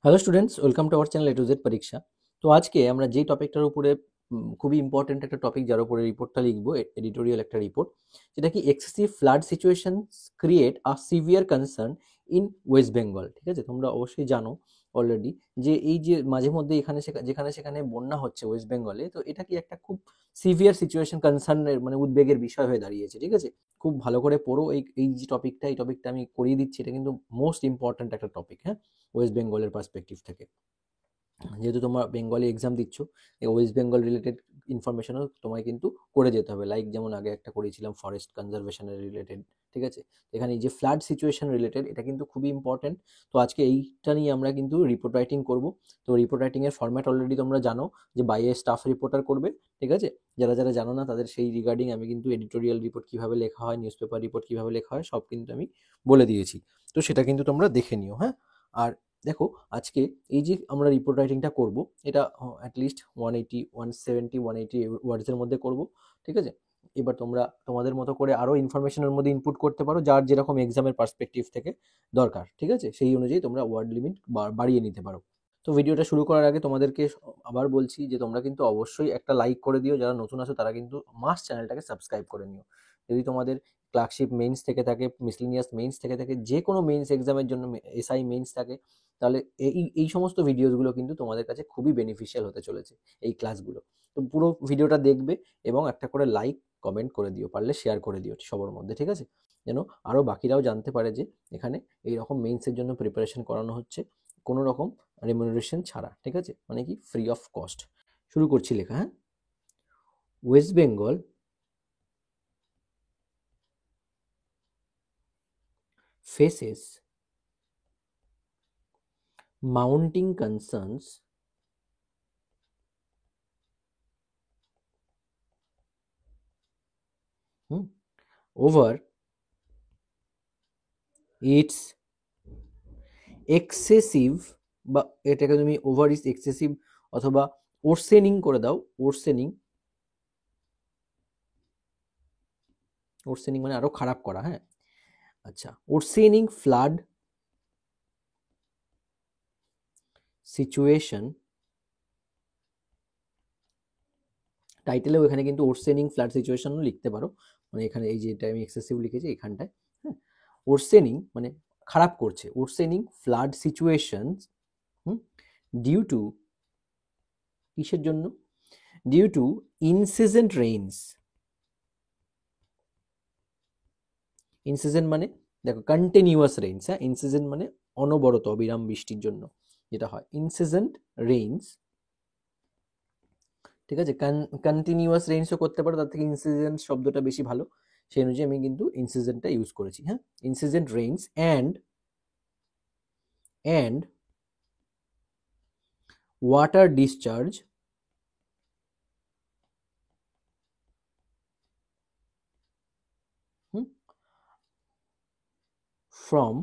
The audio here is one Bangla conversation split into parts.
Hello students, welcome to our channel A to Z পরীক্ষা। তো আজকে আমরা যেই টপিকটার উপরে খুবই ইম্পর্টেন্ট একটা টপিক, যার উপরে রিপোর্টটা লিখবো, এডিটোরিয়াল একটা রিপোর্ট, যেটা কি excessive flood situations create a severe concern in West Bengal. ঠিক আছে, তোমরা অবশ্যই জানো অলরেডি যে এই যে মাঝে মধ্যে যেখানে সেখানে বন্যা হচ্ছে ওয়েস্ট বেঙ্গলে, তো এটা কি একটা খুব সিভিয়ার সিচুয়েশন, কনসার্নের মানে উদ্বেগের বিষয় হয়ে দাঁড়িয়েছে। ঠিক আছে, খুব ভালো করে পড়ো এই এই যে টপিকটা, এই টপিকটা আমি করিয়ে দিচ্ছি, এটা কিন্তু মোস্ট ইম্পর্ট্যান্ট একটা টপিক। হ্যাঁ, ওয়েস্ট বেঙ্গলের পার্সপেক্টিভ থেকে, যেহেতু তোমরা বেঙ্গলি এক্সাম দিচ্ছ, এই ওয়েস্ট বেঙ্গল রিলেটেড ইনফরমেশনও তোমায় কিন্তু করে যেতে হবে। লাইক যেমন আগে একটা করেছিলাম ফরেস্ট কনজারভেশনের রিলেটেড। ঠিক আছে, এখানে এই যে ফ্লাড সিচুয়েশন রিলেটেড, এটা কিন্তু খুবই ইম্পর্টেন্ট। তো আজকে এইটা নিয়ে আমরা কিন্তু রিপোর্ট রাইটিং করব। তো রিপোর্ট রাইটিংয়ের ফরম্যাট অলরেডি তোমরা জানো, যে বাই এ স্টাফ রিপোর্টার করবে। ঠিক আছে, যারা যারা জানো না তাদের সেই রিগার্ডিং আমি কিন্তু এডিটোরিয়াল রিপোর্ট কীভাবে লেখা হয়, নিউজ পেপার রিপোর্ট কীভাবে লেখা হয়, সব কিন্তু আমি বলে দিয়েছি। তো সেটা কিন্তু তোমরা দেখে নিও। হ্যাঁ, আর দেখো আজকে এই যে আমরা রিপোর্ট রাইটিংটা করব, এটা অ্যাটলিস্ট 180 170 180 ওয়ার্ডসের মধ্যে করব। ঠিক আছে, এবার তোমরা তোমাদের মতো করে আরও ইনফরমেশনের মধ্যে ইনপুট করতে পারো, যার যেরকম এক্সামের পার্সপেক্টিভ থেকে দরকার। ঠিক আছে, সেই অনুযায়ী তোমরা ওয়ার্ড লিমিট বাড়িয়ে নিতে পারো। তো ভিডিওটা শুরু করার আগে তোমাদেরকে আবার বলছি যে তোমরা কিন্তু অবশ্যই একটা লাইক করে দিও, যারা নতুন আছো তারা কিন্তু মাস্ট চ্যানেলটাকে সাবস্ক্রাইব করে নিও। যদি তোমাদের ক্লার্কশিপ মেইনস থেকে থাকে, মিসলিনিয়াস মেইনস থেকে থাকে, যে কোনো মেইনস এক্সামের জন্য, এসআই মেইনস থাকে, তাহলে এই এই সমস্ত ভিডিওসগুলো কিন্তু তোমাদের কাছে খুবই বেনিফিশিয়াল হতে চলেছে, এই ক্লাসগুলো। তো পুরো ভিডিওটা দেখবে এবং একটা করে লাইক কমেন্ট করে দিও, পারলে শেয়ার করে দিও সবার মধ্যে। ঠিক আছে, যেন আরও বাকিরাও জানতে পারে যে এখানে এইরকম মেইনসের জন্য প্রিপারেশন করানো হচ্ছে কোনো রকম রেমুনারেশন ছাড়া। ঠিক আছে, মানে কি ফ্রি অফ কস্ট। শুরু করছি লেখা। হ্যাঁ, West Bengal faces mounting concerns over its excessive, বা এটাকে তুমি ওভার ইজ এক্সেসিভ অথবা ওরসেনিং করে দাও। ওরসেনিং, ওরসেনিং মানে আরো খারাপ করা। হ্যাঁ, আচ্ছা, ওরসেনিং ফ্লাড সিচুয়েশন, টাইটেলেও এখানে কিন্তু ওরসেনিং ফ্লাড সিচুয়েশনও লিখতে পারো। মানে এখানে এই যেটা আমি এক্সেসিভ লিখেছি এখানটায়। হ্যাঁ, ওরসেনিং মানে খারাপ করছে। Worsening flood situation due to, কিসের জন্য? Due to incessant rains. Incessant মানে দেখো কন্টিনিউয়াস রেইনস। হ্যাঁ, ইনসিজেন্ট মানে অনবরত অবিরাম বৃষ্টির জন্য যেটা হয় ইনসিজেন্ট রেইনস। ঠিক আছে, কন্টিনিউয়াস রেইনসও করতে পারো, তার থেকে ইনসিজেন্ট শব্দটা বেশি ভালো, সেই অনুযায়ী আমি কিন্তু ইনসিজেন্টটা ইউজ করেছি। হ্যাঁ, incessant rains and water discharge from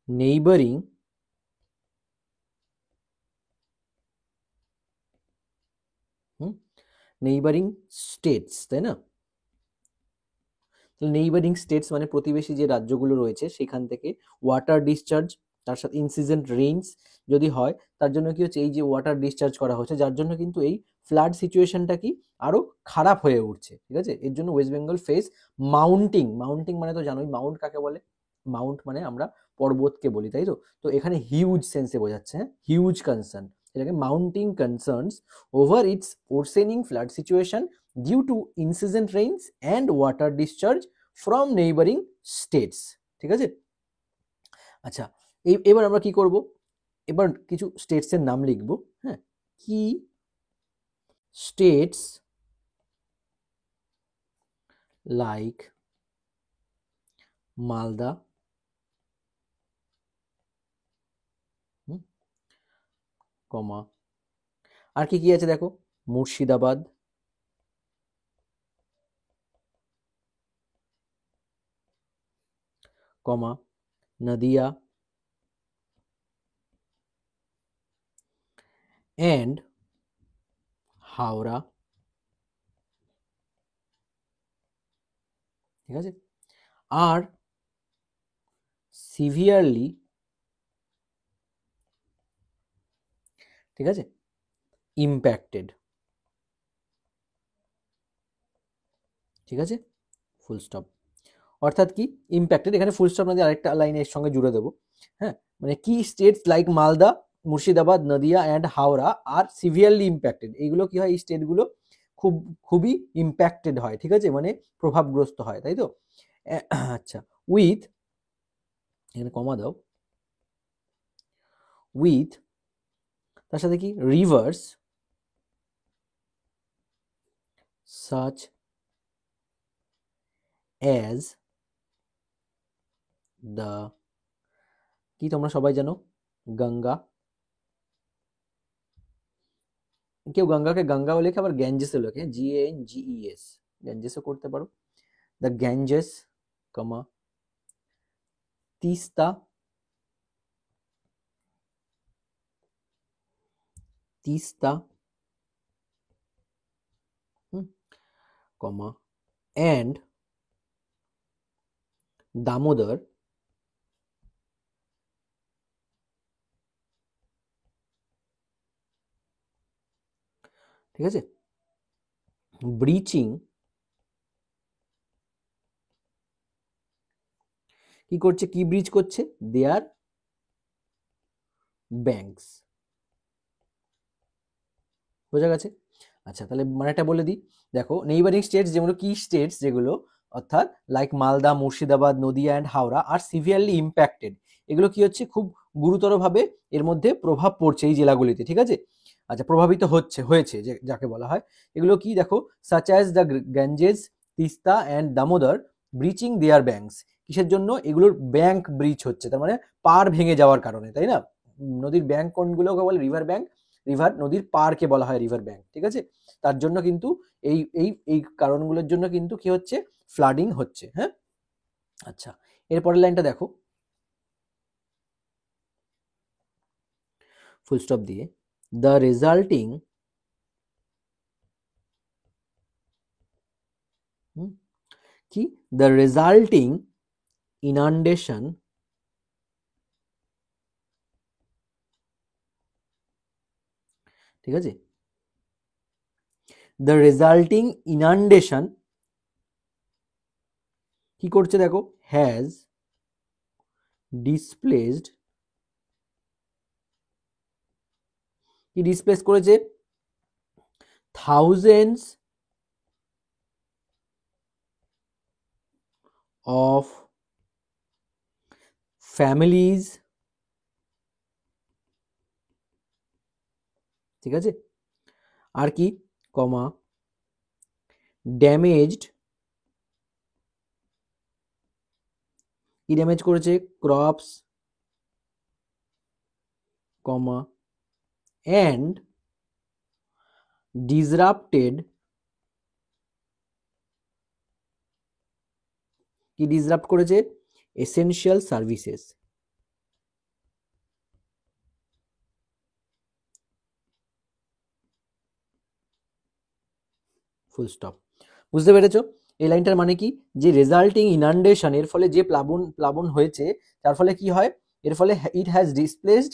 neighbouring neighbouring states, তাই না? নেইবারিং স্টেটস মানে প্রতিবেশী যে রাজ্যগুলো রয়েছে সেখান থেকে ওয়াটার ডিসচার্জ, তার সাথে ইনসিজেন্ট রেইনস যদি হয়, তার জন্য কি হচ্ছে, এই যে ওয়াটার ডিসচার্জ করা হচ্ছে, যার জন্য কিন্তু এই ফ্লাড সিচুয়েশনটা কি আরো খারাপ হয়ে উঠছে। ঠিক আছে, এর জন্য West Bengal face mounting. Mounting মানে তো জানোই, মাউন্ট কাকে বলে? মাউন্ট মানে আমরা পর্বতকে বলি, তাই তো? তো এখানে হিউজ সেন্সে বোঝাচ্ছে। হ্যাঁ, হিউজ কনসার্ন, এটাকে mounting concerns over its worsening flood situation due to incessant rains and water discharge from neighbouring states. ঠিক আছে, আচ্ছা, এবার আমরা কি করব? এবার কিছু স্টেটসের নাম লিখব। হ্যাঁ, কি স্টেটস লাইক মালদা, কমা, আর কি কি আছে দেখো, মুর্শিদাবাদ, কমা, নদিয়া অ্যান্ড হাওড়া। ঠিক আছে, আর সিভিয়ারলি, ঠিক আছে, ইম্প্যাক্টেড, ঠিক আছে, ফুল স্টপ। অর্থাৎ কি ইম্প্যাক্টেড, এখানে ফুল স্টপ না দিয়ে আরেকটা লাইন এর সঙ্গে জুড়ে দেবো। হ্যাঁ, মানে কি states like Malda, Murshidabad, Nadia and Howrah are severely impacted, এইগুলো কি হয়, এই স্টেটগুলো খুবই ইম্প্যাক্টেড হয়, ঠিক আছে, মানে প্রভাবগ্রস্ত হয়, তাই তো। আচ্ছা, উইথ, এখানে কমা দাও, উইথ তার সাথে কি রিভার্স সাচ অ্যাজ দ্য, কি তোমরা সবাই জানো গঙ্গা, কেউ গঙ্গাকে গঙ্গাও লেখে আবার গ্যাঞ্জেসও লেখে, GANGES, গ্যাঞ্জেসও করতে পারো। The Ganges, comma, Teesta, Teesta, comma, and Damodar, ঠিক আছে, ব্রিচিং, কি করছে, কি ব্রিজ করছে, দেয়ার ব্যাংকস, বোঝা গেছে। আচ্ছা, তাহলে মানেটা বলে দিই, দেখো নেইবারিং স্টেটস যেগুলো, কি স্টেটস যেগুলো, অর্থাৎ like Malda, Murshidabad, Nadia and Howrah are severely impacted, এগুলো কি হচ্ছে, খুব গুরুতরভাবে এর মধ্যে প্রভাব পড়ছে এই জেলাগুলিতে, ঠিক আছে। আচ্ছা, প্রভাবিত হয়েছে যে যাকে বলা হয়, এগুলো কি দেখো, such as the Ganges, Teesta and Damodar breaching their banks, কিসের জন্য, এগুলোর ব্যাংক ব্রিচ হচ্ছে, তার মানে পার ভেঙে যাওয়ার কারণে, তাই না। নদীর ব্যাংক কোনগুলোকে বলে, রিভার ব্যাংক, রিভার নদীর পারকে বলা হয় রিভার ব্যাংক, ঠিক আছে। তার জন্য কিন্তু এই এই এই কারণগুলোর জন্য কিন্তু কি হচ্ছে, ফ্লাডিং হচ্ছে। হ্যাঁ, আচ্ছা, এরপরের লাইনটা দেখো, ফুল স্টপ দিয়ে, দ্য রেজাল্টিং, কি, দ্য রেজাল্টিং ইনান্ডেশন, ঠিক আছে, দ্য রেজাল্টিং ইনান্ডেশন কি করছে দেখো, হ্যাজ ডিসপ্লেসড, কি ডিসপ্লেস করেছে, থাউজেন্ডস অফ ফ্যামিলিজ, ঠিক আছে, আর কি, কমা, ড্যামেজড, কি ড্যামেজ করেছে, ক্রপস, কমা, অ্যান্ড ডিসরাপ্টেড, কি ডিসরাপ্ট করেছে, এসেনশিয়াল সার্ভিসেস, ফুল স্টপ। বুঝতে পেরেছো এই লাইনটার মানে কি, যে রেজাল্টিং ইনান্ডেশন, এর ফলে যে প্লাবন হয়েছে, তার ফলে কি হয়, এর ফলে it has displaced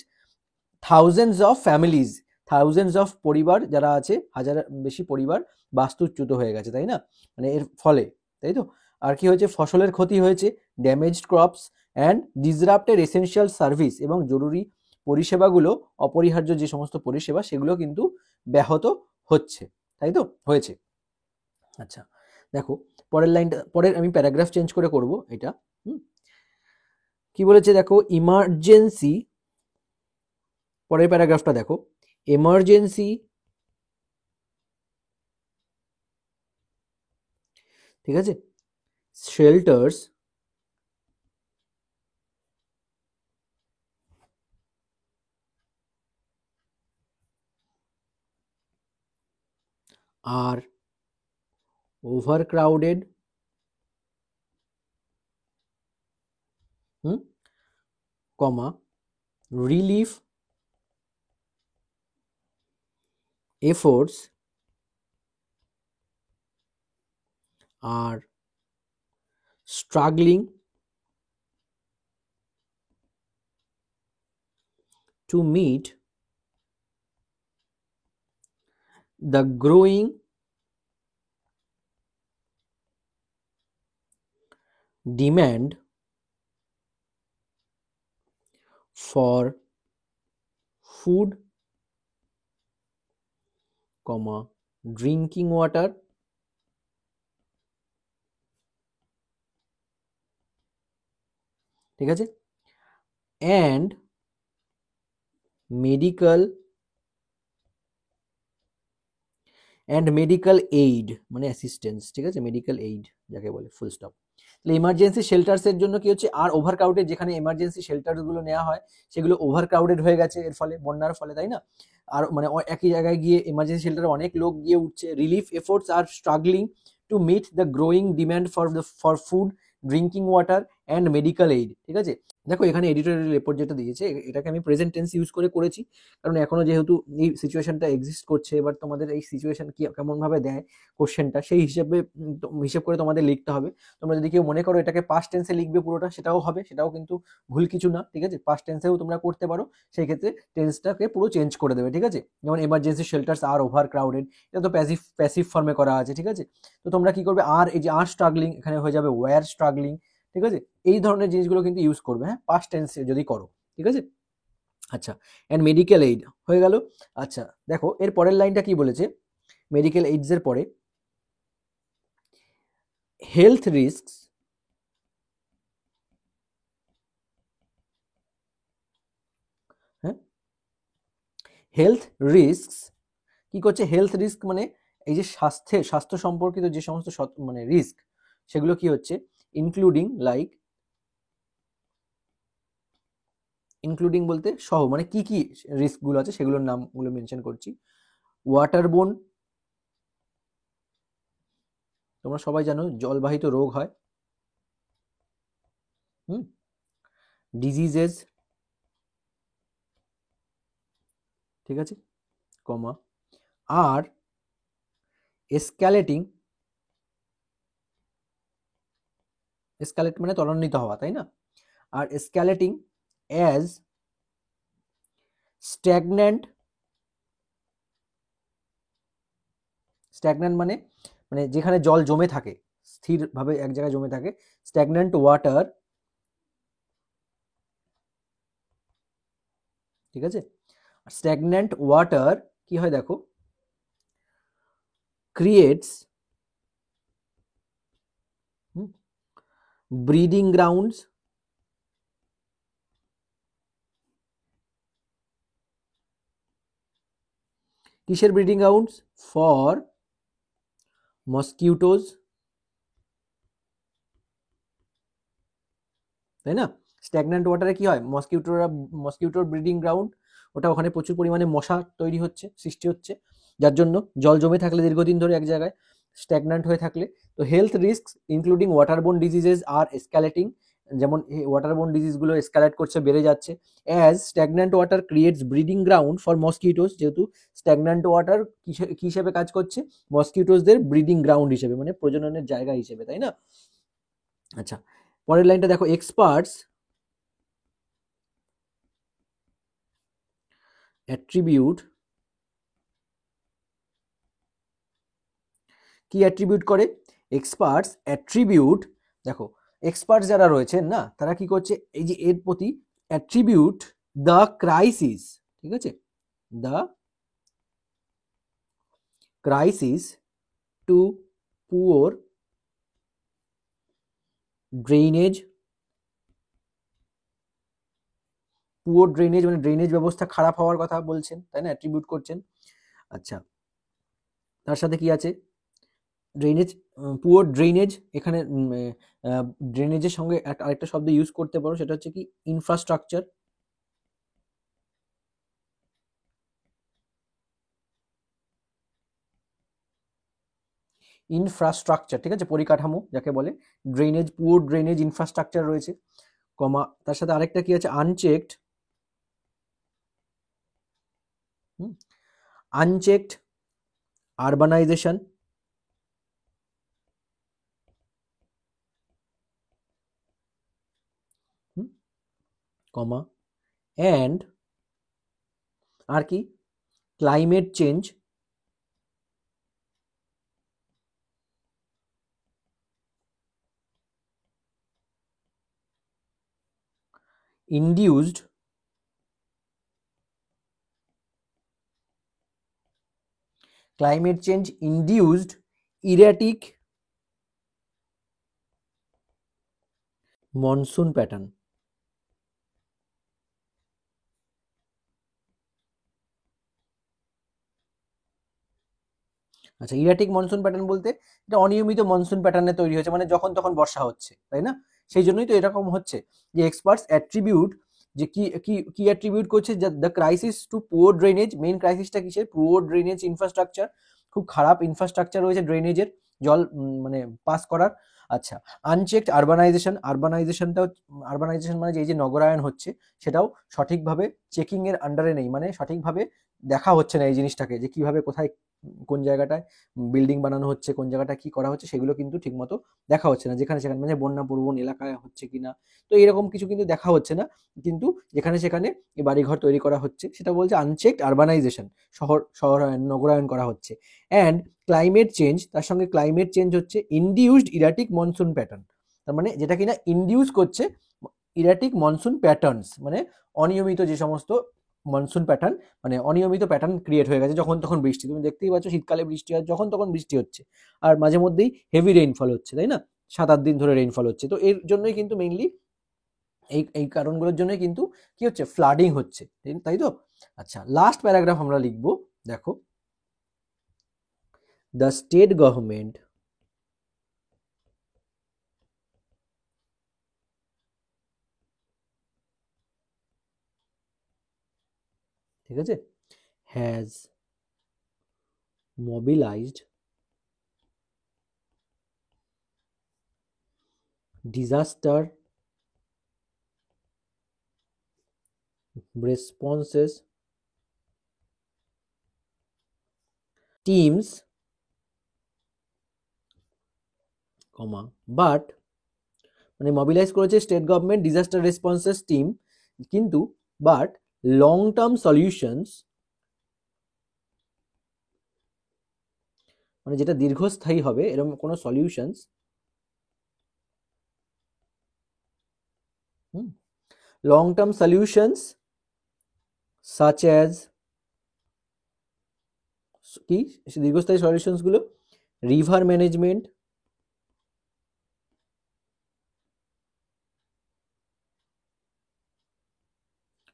thousands of families, thousands of পরিবার যারা আছে, হাজার বেশি পরিবার বাস্তুচ্যুত হয়ে গেছে, তাই না, মানে এর ফলে, তাই তো। আর কি হয়েছে, ফসলের ক্ষতি হয়েছে, damaged crops and disrupted essential service, এবং জরুরি পরিষেবাগুলো, অপরিহার্য যে সমস্ত পরিষেবা সেগুলো কিন্তু ব্যাহত হচ্ছে, তাই তো, হয়েছে। আচ্ছা, দেখো পরের লাইনটা, পরের আমি প্যারাগ্রাফ চেঞ্জ করে করব এটা। কি বলেছে দেখো, ইমার্জেন্সি, পরের প্যারাগ্রাফটা দেখো, এমার্জেন্সি, ঠিক আছে, শেল্টার্স আর overcrowded, comma, relief efforts are struggling to meet the growing demand for food, drinking water, ঠিক আছে, and medical এইড মানে অ্যাসিস্ট্যান্স, ঠিক আছে, মেডিকেল এইড যাকে বলে, ফুল স্টপ। তাহলে ইমার্জেন্সি শেল্টার্সের জন্য কি হচ্ছে, আর ওভার ক্রাউডেড, যেখানে এমার্জেন্সি শেল্টারগুলো নেওয়া হয় সেগুলো ওভার ক্রাউডেড হয়ে গেছে এর ফলে, বন্যার ফলে, তাই না? আর মানে একই জায়গায় গিয়ে এমার্জেন্সি শেল্টারে অনেক লোক গিয়ে উঠছে। Relief efforts are struggling to meet the growing demand for food, drinking water and medical aid, ঠিক আছে। দেখো এখানে এডিটোরিয়াল রিপোর্ট যেটা দিয়েছে এটাকে আমি প্রেজেন্ট টেন্স ইউজ করে করেছি, কারণ এখনো যেহেতু এই সিচুয়েশনটা এক্সিস্ট করছে, এবার তোমাদের এই সিচুয়েশন কি কেমন ভাবে দেয় কোশ্চেনটা, সেই হিসেবে হিসেব করে তোমাদের লিখতে হবে। তোমরা যদি কেউ মনে করো এটাকে পাস্ট টেন্সে লিখবে পুরোটা, সেটাও হবে, সেটাও কিন্তু ভুল কিছু না, ঠিক আছে। পাস্ট টেন্সেও তোমরা করতে পারো, সেই ক্ষেত্রে টেন্সটাকে পুরো চেঞ্জ করে দেবে, ঠিক আছে। যেমন এমার্জেন্সি শেল্টার্স আর ওভার ক্রাউডেড, এটা তো প্যাসিভ ফর্মে করা আছে, ঠিক আছে। তো তোমরা কি করবে, আর এই যে আর স্ট্রাগলিং এখানে হয়ে যাবে ওয়্যার স্ট্রাগলিং, ঠিক আছে। এই ধরনের জিনিসগুলো কিন্তু ইউজ করবে, হ্যাঁ, পাস্ট টেন্সে যদি করো, ঠিক আছে। আচ্ছা, অ্যান্ড মেডিকেল এইড হয়ে গেল। আচ্ছা দেখো এর পরের লাইনটা কি বলেছে, মেডিকেল এইডস এর পরে হেলথ রিস্কস, হ্যাঁ, হেলথ রিস্কস কি করছে, হেলথ রিস্ক মানে এই যে স্বাস্থ্য সম্পর্কিত যে সমস্ত মানে রিস্ক, সেগুলো কি হচ্ছে, ইনক্লুডিং লাইক, ইনক্লুডিং বলতে সহ, মানে কি কি রিস্কগুলো আছে সেগুলোর নামগুলো মেনশন করছি। ওয়াটারবোন, তোমরা সবাই জানো জলবাহিত রোগ হয়, হুম, ডিজিজেস, ঠিক আছে, কমা, আর এসক্যালেটিং, এসক্যালেট মানে ত্বরান্বিত হওয়া, তাই না, আর এসক্যালেটিং অ্যাজ স্ট্যাগন্যান্ট, স্ট্যাগন্যান্ট মানে মানে যেখানে জল জমে থাকে, স্থিরভাবে এক জায়গায় জমে থাকে, স্ট্যাগন্যান্ট ওয়াটার, ঠিক আছে। স্ট্যাগন্যান্ট ওয়াটার কি হয় দেখো, ক্রিয়েটস ব্রিডিং গ্রাউন্ডস, কিসের ব্রিডিং গ্রাউন্ডস, ফর মসকিউটোজ, তাই না। স্ট্যাগন্যান্ট ওয়াটারে কি হয়, মসকিউটোর ব্রিডিং গ্রাউন্ড, ওটা ওখানে প্রচুর পরিমাণে মশা তৈরি হচ্ছে, সৃষ্টি হচ্ছে, যার জন্য জল জমে থাকলে দীর্ঘদিন ধরে এক জায়গায়, স্ট্যাগন্যান্ট হয়ে থাকলে, তো health risk including waterborne diseases আর এসক্যালেটিং, যেমন ওয়াটারবোর্ন ডিজিজগুলো এসক্যালেট করছে, বেড়ে যাচ্ছে, as stagnant water creates breeding ground for mosquitoes, যেহেতু স্ট্যাগন্যান্ট ওয়াটার কি হিসেবে কাজ করছে, মসকিউটোসদের ব্রিডিং গ্রাউন্ড হিসেবে, মানে প্রজননের জায়গা হিসেবে, তাই না। আচ্ছা পরের লাইনটা দেখো, এক্সপার্টস অ্যাট্রিবিউট, কি অ্যাট্রিবিউট করে, এক্সপার্টস অ্যাট্রিবিউট, দেখো এক্সপার্টস যারা রয়েছেন না, তারা কি করছে, এই যে এর প্রতি অ্যাট্রিবিউট দ্য ক্রাইসিস, ঠিক আছে, the crisis to poor drainage, poor drainage মানে ড্রেনেজ ব্যবস্থা খারাপ হওয়ার কথা বলছেন, তাই না, অ্যাট্রিবিউট করছেন। আচ্ছা তার সাথে কি আছে, ড্রেনেজ, পুওর ড্রেনেজ, এখানে ড্রেনেজের সঙ্গে আরেকটা শব্দ ইউজ করতে পারো, সেটা হচ্ছে কি ইনফ্রাস্ট্রাকচার, ইনফ্রাস্ট্রাকচার, ঠিক আছে, পরিকাঠামো যাকে বলে, ড্রেনেজ, পুওর ড্রেনেজ ইনফ্রাস্ট্রাকচার রয়েছে, কমা, তার সাথে আরেকটা কি আছে, unchecked, unchecked urbanisation, comma, and আর কি climate change, induced erratic monsoon pattern. আচ্ছা, ইরাটিক মনসুন প্যাটার্ন বলতে এটা অনিয়মিত মনসুন প্যাটার্নে তৈরি হয়েছে, মানে যখন তখন বর্ষা হচ্ছে, তাই না? সেই জন্যই তো এরকম হচ্ছে যে এক্সপার্টস অ্যাট্রিবিউট, যে কি কি কি অ্যাট্রিবিউট করছে, the crisis to poor drainage. Main ক্রাইসিসটা কিসের? পুয়ার ড্রেনেজ ইনফ্রাস্ট্রাকচার, খুব খারাপ ইনফ্রাস্ট্রাকচার রয়েছে ড্রেনেজের, জল মানে পাস করার। আচ্ছা, আনচেকড আরবানাইজেশন মানে যে এই যে নগরায়ন হচ্ছে সেটাও সঠিকভাবে চেকিং এর আন্ডারে নেই, মানে সঠিকভাবে দেখা হচ্ছে না এই জিনিসটাকে, যে কিভাবে কোথায় কোন জায়গাটায় বিল্ডিং বানানো হচ্ছে, কোন জায়গাটা কি করা হচ্ছে, সেগুলো কিন্তু ঠিকমতো দেখা হচ্ছে না। যেখানে সেখানে মানে বন্যা প্রবণ এলাকায় হচ্ছে কিনা, তো এরকম কিছু কিন্তু দেখা হচ্ছে না। কিন্তু যেখানে সেখানে এই বাড়িঘর তৈরি করা হচ্ছে, সেটা বলছে আনচেকড আরবানাইজেশন, শহরায়ন নগরায়ন করা হচ্ছে। অ্যান্ড ক্লাইমেট চেঞ্জ, তার সঙ্গে ক্লাইমেট চেঞ্জ হচ্ছে ইনডিউসড ইরাটিক মনসুন প্যাটার্ন, তার মানে যেটা কিনা ইনডিউস করছে ইরাটিক মনসুন প্যাটার্নস, মানে অনিয়মিত যে সমস্ত মনসুন প্যাটার্ন, মানে অনিয়মিত প্যাটার্ন ক্রিয়েট হয়ে গেছে, যখন তখন বৃষ্টি। তুমি দেখতেই পাচ্ছ শীতকালে বৃষ্টি হয়, যখন তখন বৃষ্টি হচ্ছে, আর মাঝে মধ্যেই হেভি রেইনফল হচ্ছে, তাই না? 7-8 দিন ধরে রেইনফল হচ্ছে। তো এর জন্যই কিন্তু মেইনলি এই এই কারণগুলোর জন্যই কিন্তু কি হচ্ছে, ফ্লাডিং হচ্ছে, তাই তো? আচ্ছা, লাস্ট প্যারাগ্রাফ আমরা লিখবো, দেখো, দ্য স্টেট গভর্নমেন্ট ঠিক আছে, has mobilized disaster responses teams, but মানে মোবিলাইজ করেছে state government disaster responses team, কিন্তু বাট লং টার্ম সলিউশনস, মানে যেটা দীর্ঘস্থায়ী হবে এরকম কোনো solutions, long term solutions such as, কি দীর্ঘস্থায়ী সলিউশনস গুলো? রিভার ম্যানেজমেন্ট,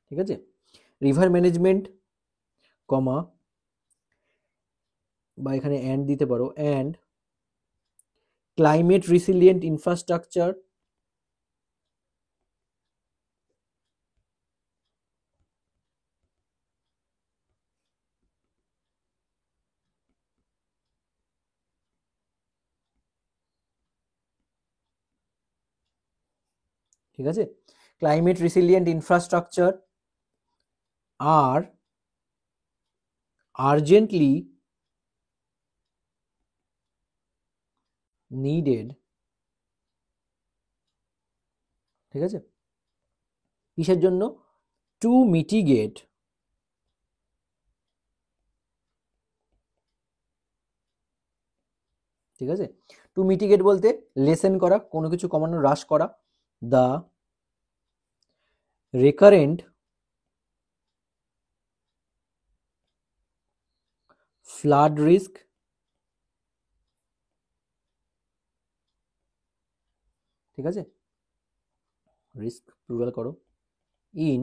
ঠিক আছে, রিভার ম্যানেজমেন্ট, কমা, বা এখানে অ্যান্ড দিতে পারো, অ্যান্ড ক্লাইমেট রিসিলিয়েন্ট ইনফ্রাস্ট্রাকচার, ঠিক আছে, ক্লাইমেট রিসিলিয়েন্ট ইনফ্রাস্ট্রাকচার আর আর্জেন্টলি নিডেড, ঠিক আছে, কিসের জন্য? টু মিটিগেট, ঠিক আছে, টু মিটিগেট বলতে লেসেন করা, কোনো কিছু কমানো, হ্রাস করা, দ্য রেকারেন্ট ফ্লাড রিস্ক, ঠিক আছে, রিস্ক প্লুরাল করো, in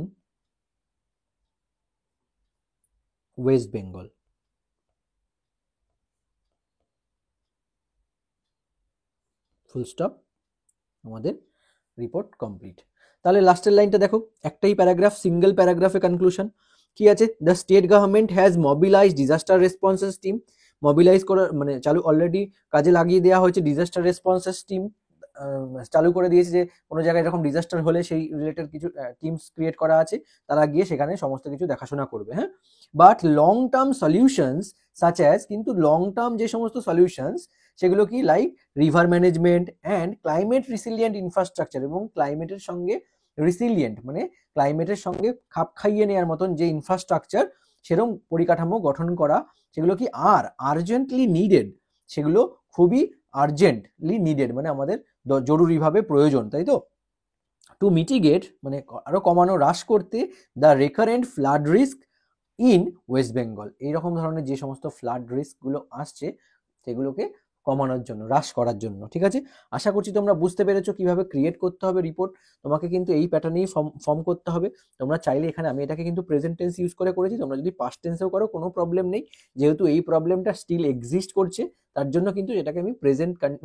West Bengal. Full stop, আমাদের রিপোর্ট কমপ্লিট। তাহলে লাস্টের লাইনটা দেখো, একটাই প্যারাগ্রাফ, সিঙ্গেল প্যারাগ্রাফে কনক্লুশন কি আছে? The state government has mobilise disaster responses team, mobilise করার মানে চালু, অলরেডি কাজে লাগিয়ে দেওয়া হয়েছে ডিজাস্টার রেসপন্সেস টিম, চালু করে দিয়েছে, যে কোনো জায়গায় এরকম ডিজাস্টার হলে সেই রিলেটেড কিছু টিমস ক্রিয়েট করা আছে, তারা গিয়ে সেখানে সমস্ত কিছু দেখাশোনা করবে, হ্যাঁ। But long term solutions such as, কিন্তু লং টার্ম যে সমস্ত সলিউশনস সেগুলো কি, like river management and climate resilient infrastructure, এবং ক্লাইমেটের সঙ্গে রিসিলিয়েন্ট মানে ক্লাইমেটের সঙ্গে খাপ খাইয়ে নেওয়ার মতন যে ইনফ্রাস্ট্রাকচার, সেরকম পরিকাঠামো গঠন করা, সেগুলো কি আর্জেন্টলি নিডেড, সেগুলো খুবই আর্জেন্টলি নিডেড মানে আমাদের জরুরিভাবে প্রয়োজন, তাই তো? টু মিটিগেট মানে আরো কমানো, হ্রাস করতে the recurrent flood risk in West Bengal, এইরকম ধরনের যে সমস্ত ফ্লাড রিস্কগুলো আসছে সেগুলোকে কমানোর জন্য, হ্রাস করার জন্য। ঠিক আছে, আশা করছি তোমরা বুঝতে পেরেছো কিভাবে ক্রিয়েট করতে হবে রিপোর্ট। তোমাকে কিন্তু এই প্যাটার্নেই ফর্ম করতে হবে। তোমরা চাইলে এখানে আমি এটাকে কিন্তু প্রেজেন্ট টেন্স ইউজ করে করেছি, তোমরা যদি পাস্ট টেন্সেও করো কোনো প্রবলেম নেই, যেহেতু এই প্রবলেমটা স্টিল এক্সিস্ট করছে তার জন্য কিন্তু এটাকে আমি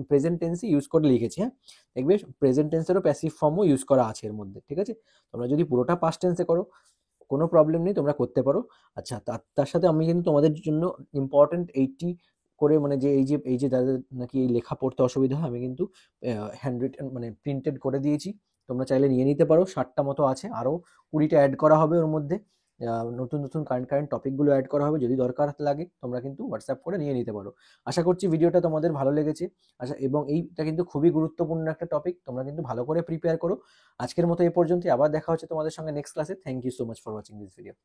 প্রেজেন্ট টেন্সই ইউজ করে লিখেছি। হ্যাঁ, দেখবে প্রেজেন্ট টেন্সেরও প্যাসিভ ফর্মও ইউজ করা আছে এর মধ্যে। ঠিক আছে, তোমরা যদি পুরোটা পাস্ট টেন্সে করো কোনো প্রবলেম নেই, তোমরা করতে পারো। আচ্ছা, তার সাথে আমি কিন্তু তোমাদের জন্য ইম্পর্টেন্ট 80 করে মানে যে এই যে যাদের নাকি এই লেখা পড়তে অসুবিধা হয়, আমি কিন্তু হ্যান্ড রিটেন মানে প্রিন্টেড করে দিয়েছি, তোমরা চাইলে নিয়ে নিতে পারো। 60টা মতো আছে, আরও 20টা অ্যাড করা হবে ওর মধ্যে, নতুন নতুন কারেন্ট টপিকগুলো অ্যাড করা হবে। যদি দরকার লাগে তোমরা কিন্তু হোয়াটসঅ্যাপ করে নিয়ে নিতে পারো। আশা করছি ভিডিওটা তোমাদের ভালো লেগেছে। আচ্ছা, এবং এইটা কিন্তু খুবই গুরুত্বপূর্ণ একটা টপিক, তোমরা কিন্তু ভালো করে প্রিপেয়ার করো। আজকের মতো এই পর্যন্তই, আবার দেখা হচ্ছে তোমাদের সঙ্গে নেক্সট ক্লাসে। Thank you so much for watching this video.